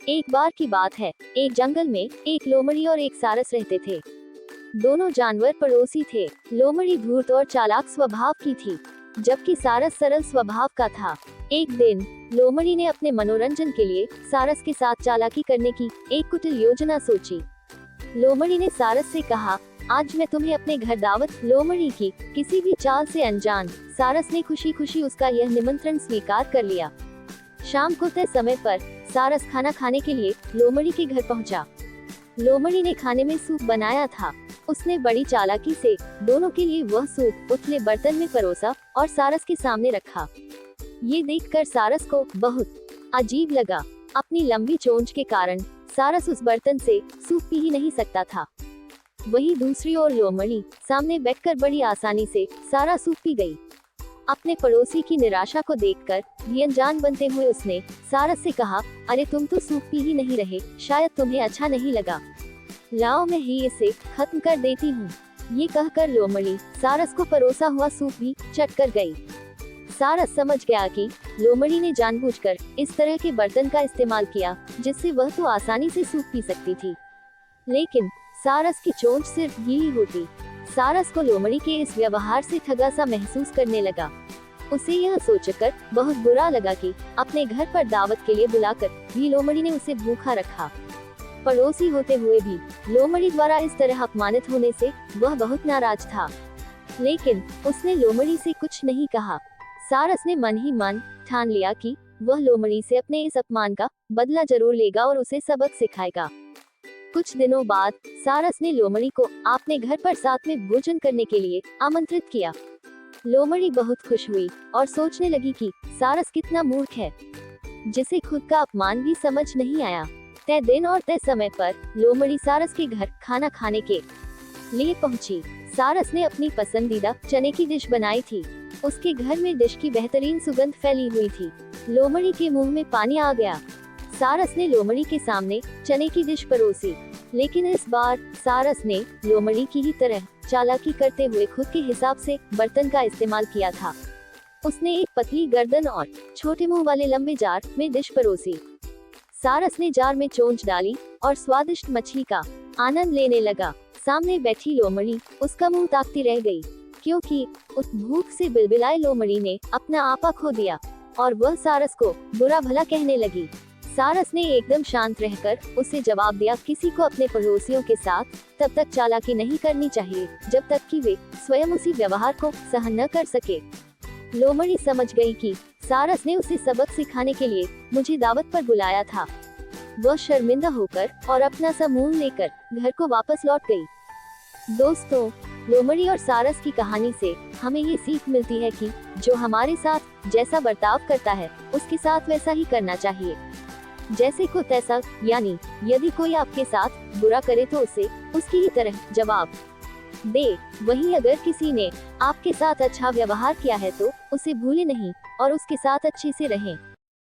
एक बार की बात है, एक जंगल में एक लोमड़ी और एक सारस रहते थे। दोनों जानवर पड़ोसी थे। लोमड़ी धूर्त और चालाक स्वभाव की थी, जबकि सारस सरल स्वभाव का था। एक दिन लोमड़ी ने अपने मनोरंजन के लिए सारस के साथ चालाकी करने की एक कुटिल योजना सोची। लोमड़ी ने सारस से कहा, आज मैं तुम्हें अपने घर दावत। लोमड़ी की किसी भी चाल से अनजान सारस ने खुशी खुशी उसका यह निमंत्रण स्वीकार कर लिया। शाम को तय समय पर सारस खाना खाने के लिए लोमड़ी के घर पहुंचा। लोमड़ी ने खाने में सूप बनाया था। उसने बड़ी चालाकी से दोनों के लिए वह सूप उथले बर्तन में परोसा और सारस के सामने रखा। ये देखकर सारस को बहुत अजीब लगा। अपनी लंबी चोंच के कारण सारस उस बर्तन से सूप पी ही नहीं सकता था। वहीं दूसरी ओर लोमड़ी सामने बैठकर बड़ी आसानी से सारा सूप पी गई। अपने पड़ोसी की निराशा को देखकर भी अनजान बनते हुए उसने सारस से कहा, अरे तुम तो सूप पी ही नहीं रहे, शायद तुम्हें अच्छा नहीं लगा। लाओ मैं ही इसे खत्म कर देती हूँ। ये कहकर लोमड़ी सारस को परोसा हुआ सूप भी चट कर गई। सारस समझ गया कि लोमड़ी ने जानबूझकर इस तरह के बर्तन का इस्तेमाल किया जिससे वह तो आसानी से सूप पी सकती थी, लेकिन सारस की चोंच सिर्फ गीली होती। सारस को लोमड़ी के इस व्यवहार से ठगा सा महसूस करने लगा। उसे यह सोचकर बहुत बुरा लगा कि अपने घर पर दावत के लिए बुलाकर भी लोमड़ी ने उसे भूखा रखा। पड़ोसी होते हुए भी लोमड़ी द्वारा इस तरह अपमानित होने से वह बहुत नाराज था, लेकिन उसने लोमड़ी से कुछ नहीं कहा। सारस ने मन ही मन ठान लिया कि वह लोमड़ी से अपने इस अपमान का बदला जरूर लेगा और उसे सबक सिखाएगा। कुछ दिनों बाद सारस ने लोमड़ी को अपने घर पर साथ में भोजन करने के लिए आमंत्रित किया। लोमड़ी बहुत खुश हुई और सोचने लगी कि सारस कितना मूर्ख है, जिसे खुद का अपमान भी समझ नहीं आया। तय दिन और तय समय पर लोमड़ी सारस के घर खाना खाने के लिए पहुंची। सारस ने अपनी पसंदीदा चने की डिश बनाई थी। उसके घर में डिश की बेहतरीन सुगंध फैली हुई थी। लोमड़ी के मुंह में पानी आ गया। सारस ने लोमड़ी के सामने चने की डिश परोसी, लेकिन इस बार सारस ने लोमड़ी की ही तरह चालाकी करते हुए खुद के हिसाब से बर्तन का इस्तेमाल किया था। उसने एक पतली गर्दन और छोटे मुंह वाले लंबे जार में डिश परोसी। सारस ने जार में चोंच डाली और स्वादिष्ट मछली का आनंद लेने लगा। सामने बैठी लोमड़ी उसका मुंह ताकती रह गई, क्योंकि उस भूख से बिलबिलाए लोमड़ी ने अपना आपा खो दिया और वह सारस को बुरा भला कहने लगी। सारस ने एकदम शांत रहकर उसे जवाब दिया, किसी को अपने पड़ोसियों के साथ तब तक चालाकी नहीं करनी चाहिए जब तक कि वे स्वयं उसी व्यवहार को सहन न कर सके। लोमड़ी समझ गई कि सारस ने उसे सबक सिखाने के लिए मुझे दावत पर बुलाया था। वह शर्मिंदा होकर और अपना सा मुंह लेकर घर को वापस लौट गई। दोस्तों, लोमड़ी और सारस की कहानी से हमें ये सीख मिलती है कि जो हमारे साथ जैसा बर्ताव करता है उसके साथ वैसा ही करना चाहिए। जैसे को तैसा, यानी यदि कोई आपके साथ बुरा करे तो उसे उसकी ही तरह जवाब दे। वहीं अगर किसी ने आपके साथ अच्छा व्यवहार किया है तो उसे भूले नहीं और उसके साथ अच्छे से रहें।